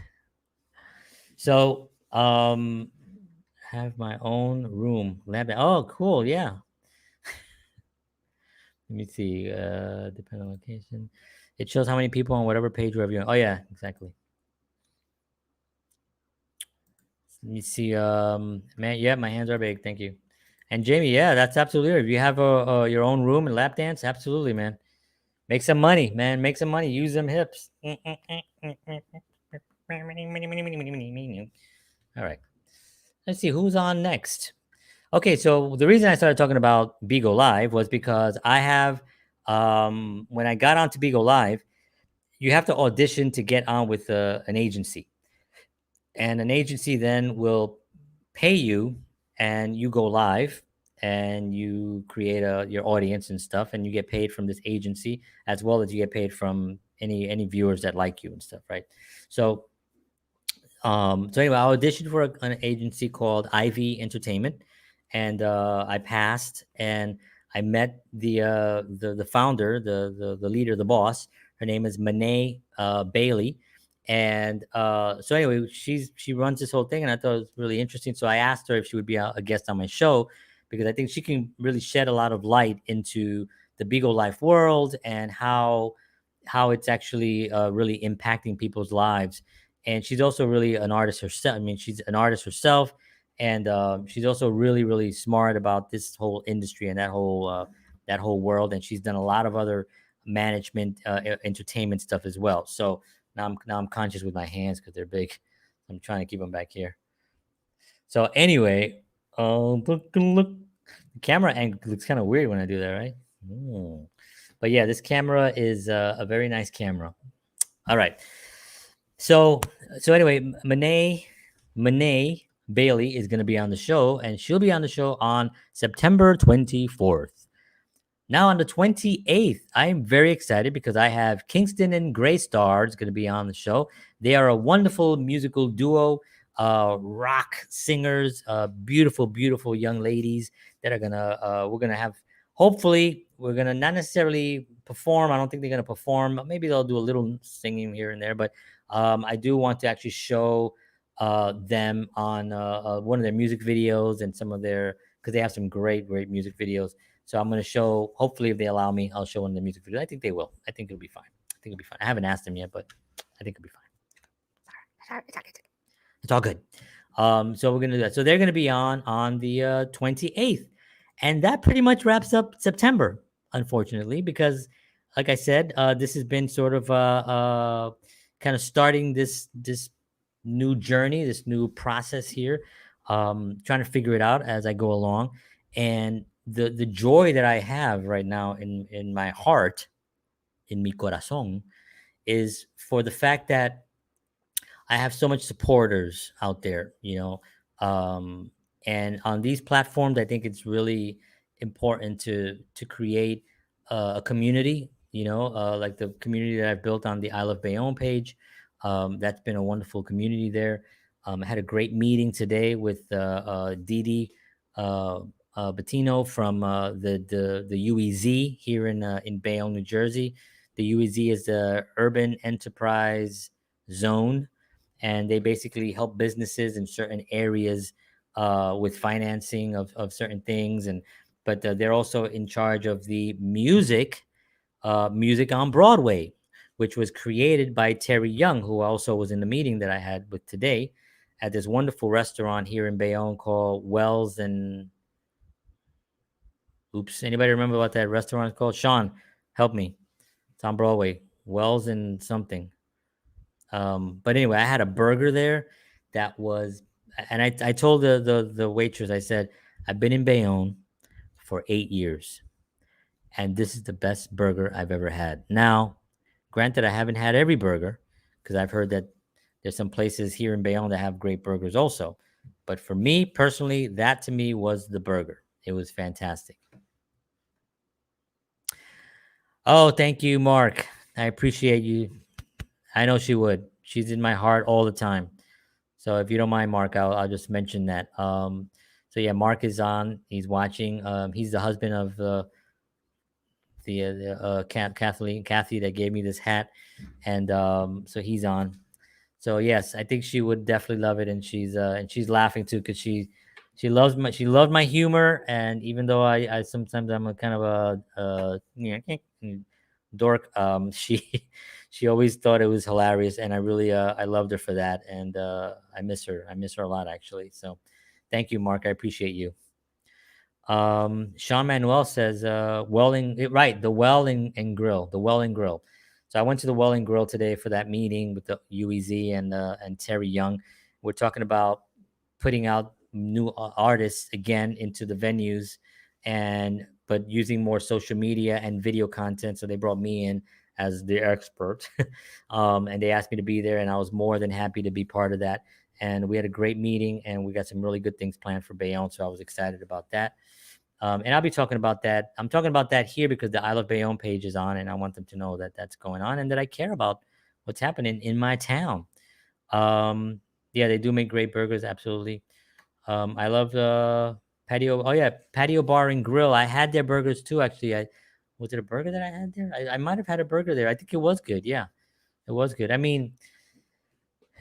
So, have my own room lab. Oh, cool. Yeah. Let me see. Depend on location. It shows how many people on whatever page, wherever you're. Oh yeah, exactly. Let me see. Man, yeah, my hands are big. Thank you. And Jamie, yeah, that's absolutely right. If you have your own room and lap dance, absolutely, man. Make some money, man. Make some money. Use them hips. All right. Let's see who's on next. Okay, so the reason I started talking about Bigo Live was because I have, when I got onto Bigo Live, you have to audition to get on with an agency, and an agency then will pay you, and you go live and you create your audience and stuff, and you get paid from this agency, as well as you get paid from any viewers that like you and stuff, right? So so anyway, I auditioned for an agency called Ivy Entertainment, and I passed, and I met the founder, the leader, the boss. Her name is Monet Bailey, and so anyway, she runs this whole thing, and I thought it was really interesting. So I asked her if she would be a guest on my show, because I think she can really shed a lot of light into the Beagle Life world, and how it's actually really impacting people's lives. And she's also really an artist herself. I mean, she's an artist herself, and she's also really, really smart about this whole industry and that whole world. And she's done a lot of other management, entertainment stuff as well. So now I'm conscious with my hands because they're big. I'm trying to keep them back here. So anyway, look, The camera angle looks kind of weird when I do that, right? Mm. But yeah, this camera is a very nice camera. All right. So anyway, Monet Bailey is going to be on the show, and she'll be on the show on September 24th. Now on the 28th, I am very excited because I have Kingston and Grey Stars going to be on the show. They are a wonderful musical duo, rock singers, beautiful, beautiful young ladies that are gonna. We're gonna have. Hopefully, we're gonna not necessarily perform. I don't think they're gonna perform. Maybe they'll do a little singing here and there, but I do want to actually show them on one of their music videos and some of their, because they have some great, great music videos. So I'm going to show, hopefully, if they allow me, I'll show one of the music videos. I think they will. I think it'll be fine. I think it'll be fine. I haven't asked them yet, but I think it'll be fine. It's all good. So we're going to do that. So they're going to be on the 28th. And that pretty much wraps up September, unfortunately, because, like I said, this has been sort of kind of starting this new journey, this new process here, trying to figure it out as I go along. And the joy that I have right now in my heart, in mi corazón, is for the fact that I have so much supporters out there, and on these platforms, I think it's really important to create a community, like the community that I've built on the I Love Bayonne page. That's been a wonderful community there. I had a great meeting today with Didi Bettino from the UEZ here in Bayonne, New Jersey. The UEZ is the Urban Enterprise Zone, and they basically help businesses in certain areas with financing of certain things. But they're also in charge of the music on Broadway, which was created by Terry Young, who also was in the meeting that I had with today at this wonderful restaurant here in Bayonne called Wells and Oops. Anybody remember what that restaurant is called? Sean, help me. It's on Broadway. Wells and something. But anyway, I had a burger there that was, and I told the waitress, I said, I've been in Bayonne for 8 years, and this is the best burger I've ever had. Now, granted, I haven't had every burger because I've heard that there's some places here in Bayonne that have great burgers also. But for me personally, that to me was the burger. It was fantastic. Oh, thank you, Mark. I appreciate you. I know she would. She's in my heart all the time. So if you don't mind, Mark, I'll just mention that. So yeah, Mark is on. He's watching. He's the husband of Kathy that gave me this hat, and so he's on. So yes, I think she would definitely love it, and she's laughing too because she loved my humor, and even though I sometimes I'm a kind of dork, she always thought it was hilarious, and I really I loved her for that, and I miss her a lot actually. So thank you, Mark, I appreciate you. Sean Manuel says, right, the Well and Grill. So I went to the Well and Grill today for that meeting with the UEZ and Terry Young. We're talking about putting out new artists again into the venues, but using more social media and video content. So they brought me in as the expert, and they asked me to be there, and I was more than happy to be part of that. And we had a great meeting, and we got some really good things planned for Bayonne. So I was excited about that. And I'll be talking about that. I'm talking about that here because the I Love Bayonne page is on, and I want them to know that that's going on and that I care about what's happening in my town. Yeah, they do make great burgers. Absolutely. I love the patio. Oh yeah, Patio Bar and Grill. I had their burgers too. Actually, was it a burger that I had there? I might have had a burger there. I think it was good. Yeah, it was good. I mean,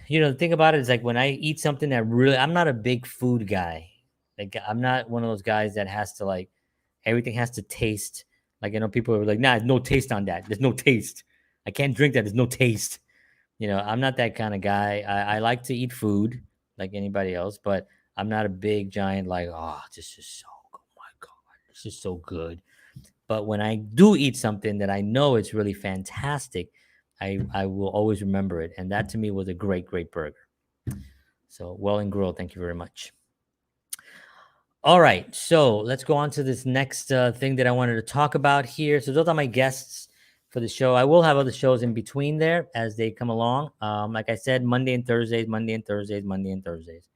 the thing about it is like when I eat something that really, I'm not a big food guy. Like I'm not one of those guys that has to like everything has to taste. Like people are like, nah, there's no taste on that. There's no taste. I can't drink that. There's no taste. I'm not that kind of guy. I like to eat food like anybody else, but I'm not a big giant like, oh, this is so, oh my God, this is so good. But when I do eat something that I know it's really fantastic, I will always remember it. And that to me was a great, great burger. So Well and Grill, thank you very much. All right, so let's go on to this next thing that I wanted to talk about here. So those are my guests for the show. I will have other shows in between there as they come along. Like I said, Monday and Thursdays, Monday and Thursdays, Monday and Thursdays.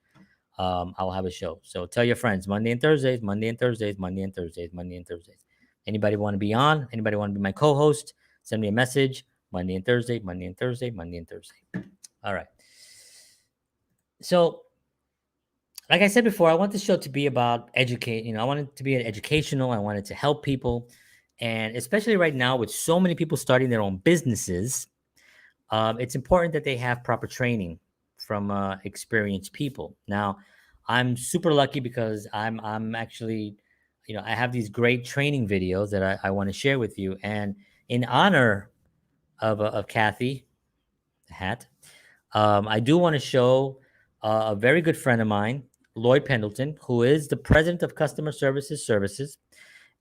I'll have a show. So tell your friends Monday and Thursdays, Monday and Thursdays, Monday and Thursdays, Monday and Thursdays. Anybody want to be on? Anybody want to be my co-host? Send me a message. Monday and Thursday, Monday and Thursday, Monday and Thursday. All right. So like I said before, I want the show to be about educate. I want it to be educational. I want it to help people, and especially right now with so many people starting their own businesses, it's important that they have proper training from experienced people. Now, I'm super lucky because I'm actually, I have these great training videos that I want to share with you, and in honor of Kathy, the hat, I do want to show a very good friend of mine, Lloyd Pendleton, who is the president of Customer Services,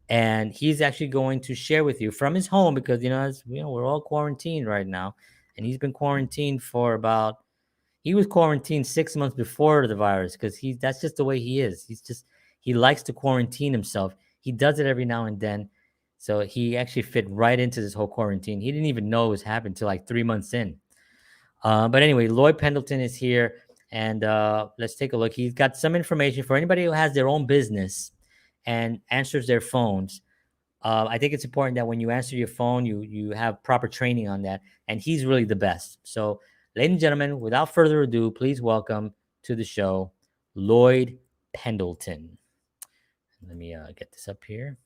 and he's actually going to share with you from his home because as we're all quarantined right now, and he's been quarantined for about he was quarantined 6 months before the virus because that's just the way he is. He likes to quarantine himself. He does it every now and then. So he actually fit right into this whole quarantine. He didn't even know it was happening until like 3 months in. But anyway, Lloyd Pendleton is here, and let's take a look. He's got some information for anybody who has their own business and answers their phones. I think it's important that when you answer your phone, you have proper training on that, and he's really the best. So, ladies and gentlemen, without further ado, please welcome to the show Lloyd Pendleton. Let me get this up here.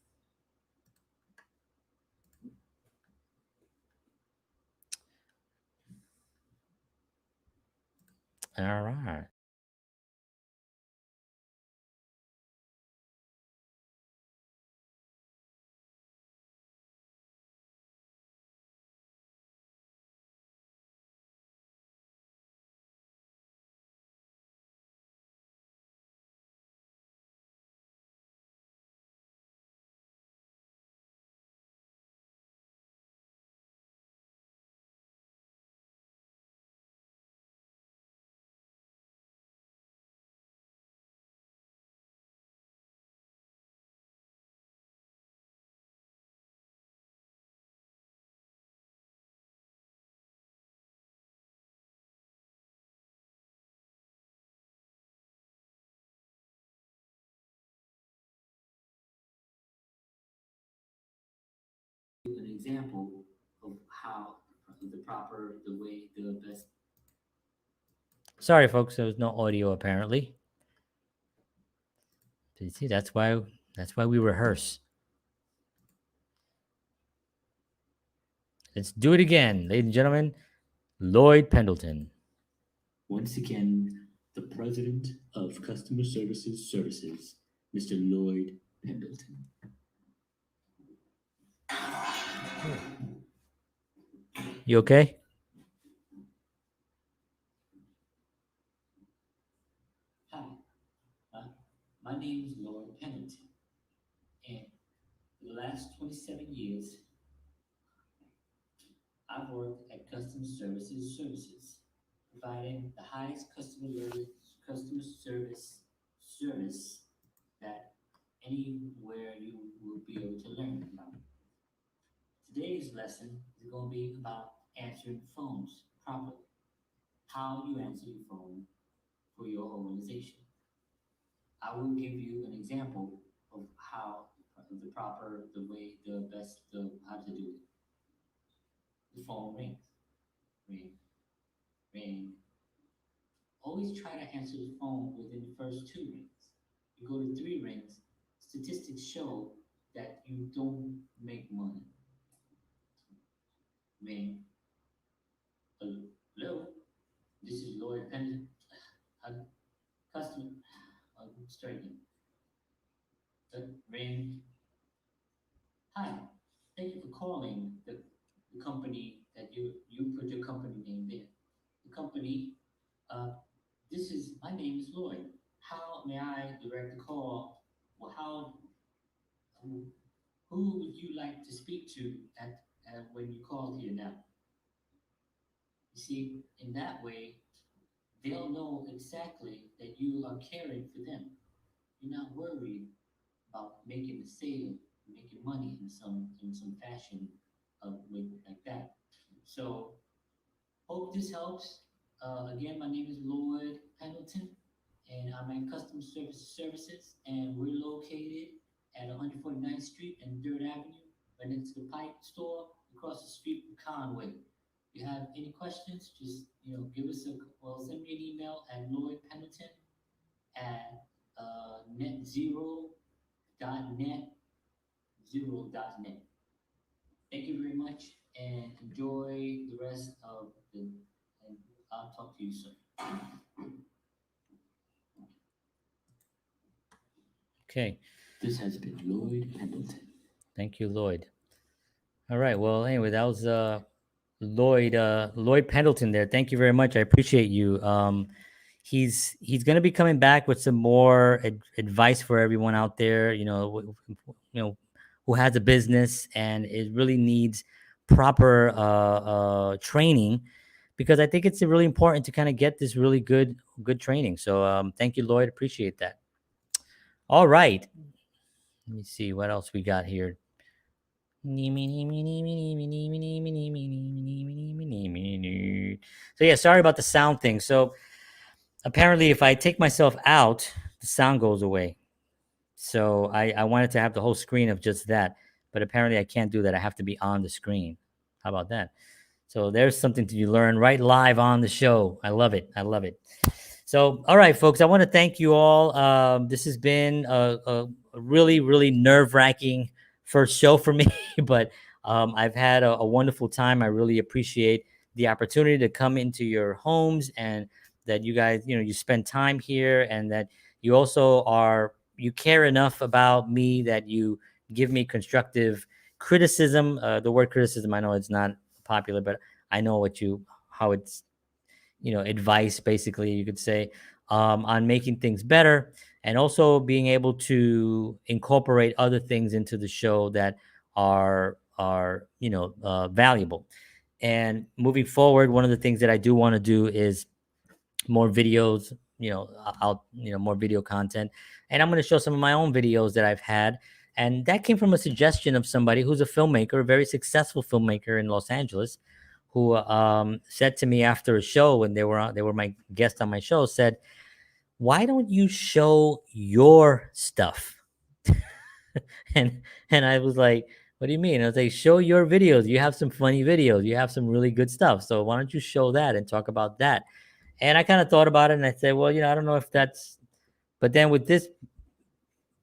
All right. An example of how the proper, the way, the best. Sorry, folks, there was no audio apparently. You see, that's why we rehearse. Let's do it again, ladies and gentlemen. Lloyd Pendleton. Once again, the president of Customer Services, Mr. Lloyd Pendleton. You okay? Hi, uh, my name is Lloyd Pendleton, and for the last 27 years, I've worked at Customer Services, providing the highest customer service that anywhere you will be able to learn from. Today's lesson is going to be about answering phones properly. How you answer your phone for your organization. I will give you an example of how the proper, the way, the best, how to do it. The phone rings, ring, ring. Always try to answer the phone within the first two rings. You go to three rings, statistics show that you don't make money. Ring, hello, this is Lloyd Pendleton, a customer, straighten. Ring, hi, thank you for calling the company that you put your company name there. The company, uh, this is, my name is Lloyd. How may I direct the call? Well, who who would you like to speak to when you call here now? You see, in that way, they'll know exactly that you are caring for them. you're not worried about making a sale, making money in some fashion like that. So hope this helps. Again, my name is Lloyd Pendleton, and I'm in customer services, and we're located at 149th Street and 3rd Avenue, right next to the Pipe Store, across the street from Conway. If you have any questions, just give us send me an email at Lloyd Pendleton at netzero.net. Thank you very much, and enjoy the rest of the. And I'll talk to you soon. Okay. This has been Lloyd Pendleton. Thank you, Lloyd. All right. Well, anyway, that was Lloyd Pendleton there. Thank you very much. I appreciate you. He's going to be coming back with some more advice for everyone out there. Who has a business and it really needs proper training, because I think it's really important to kind of get this really good training. So thank you, Lloyd. Appreciate that. All right. Let me see what else we got here. So yeah, sorry about the sound thing. So apparently if I take myself out, the sound goes away. So I wanted to have the whole screen of just that, but apparently I can't do that. I have to be on the screen. How about that? So there's something to learn right live on the show. I love it. I love it. So, all right, folks, I want to thank you all. This has been a really, really nerve-wracking first show for me, but I've had a wonderful time. I really appreciate the opportunity to come into your homes, and that you guys, you spend time here, and that you also you care enough about me that you give me constructive criticism. The word criticism, I know it's not popular, but I know how it's, advice, basically, you could say, on making things better, and also being able to incorporate other things into the show that are valuable. And moving forward, one of the things that I do want to do is more videos, more video content. And I'm going to show some of my own videos that I've had. And that came from a suggestion of somebody who's a filmmaker, a very successful filmmaker in Los Angeles, who said to me after a show, when they were my guest on my show, said, "Why don't you show your stuff?" and I was like, "What do you mean?" I was like, "Show your videos. You have some funny videos. You have some really good stuff. So why don't you show that and talk about that?" And I kind of thought about it, and I said, "Well, I don't know if that's." But then with this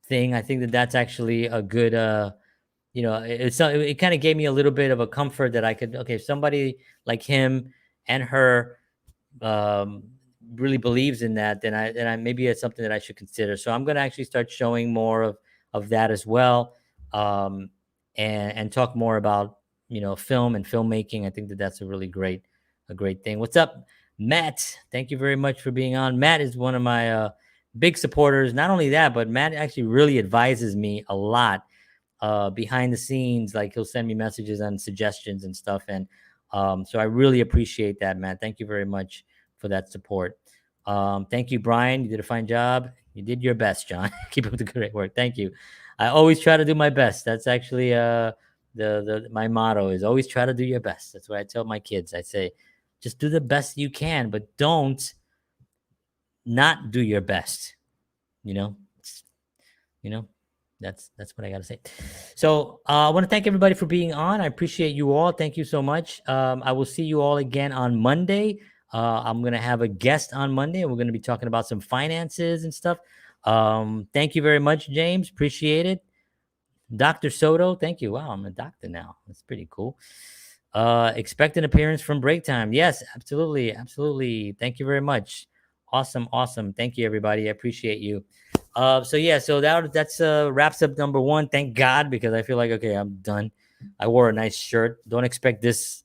thing, I think that that's actually a good. It kind of gave me a little bit of a comfort that I could, okay, if somebody like him and her um, really believes in that, then I maybe it's something that I should consider. So I'm going to actually start showing more of that as well, and talk more about film and filmmaking. I think that that's a great thing. What's up, Matt? Thank you very much for being on. Matt is one of my big supporters. Not only that, but Matt actually really advises me a lot behind the scenes. Like, he'll send me messages and suggestions and stuff, and so I really appreciate that, Matt. Thank you very much for that support. Thank you, Brian. You did a fine job. You did your best, John. Keep up the great work. Thank you. I always try to do my best. That's actually my motto is always try to do your best. That's what I tell my kids. I say, just do the best you can, but don't not do your best. You know, that's what I got to say. So I want to thank everybody for being on. I appreciate you all. Thank you so much. I will see you all again on Monday. I'm going to have a guest on Monday, and we're going to be talking about some finances and stuff. Thank you very much, James. Appreciate it. Dr. Soto, thank you. Wow, I'm a doctor now. That's pretty cool. Expect an appearance from Break Time. Yes, absolutely. Absolutely. Thank you very much. Awesome. Thank you, everybody. I appreciate you. So that's wraps up number one. Thank God, because I feel like, okay, I'm done. I wore a nice shirt. Don't expect this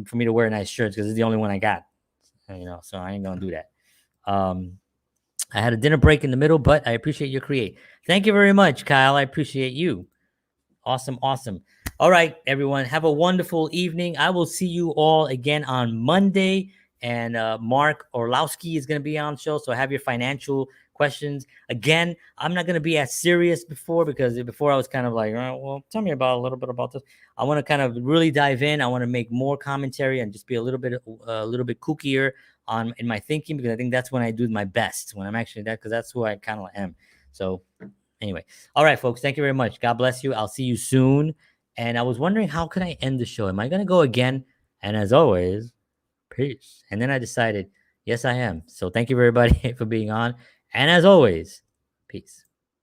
for me to wear nice shirts, because it's the only one I got. So I ain't gonna do that. I had a dinner break in the middle, but I appreciate your create. Thank you very much, Kyle. I appreciate you. Awesome. All right, everyone. Have a wonderful evening. I will see you all again on Monday. And Mark Orlowski is going to be on the show. So have your financial questions. Again, I'm not going to be as serious because before I was kind of like, oh, well, tell me about a little bit about this. I want to kind of really dive in. I want to make more commentary and just be a little bit kookier in my thinking, because I think that's when I do my best, when I'm actually that, because that's who I kind of am. So anyway, all right, folks, thank you very much. God bless you. I'll see you soon. And I was wondering, how could I end the show? Am I going to go again? And as always, peace. And then I decided, yes, I am. So thank you, everybody, for being on. And as always, peace.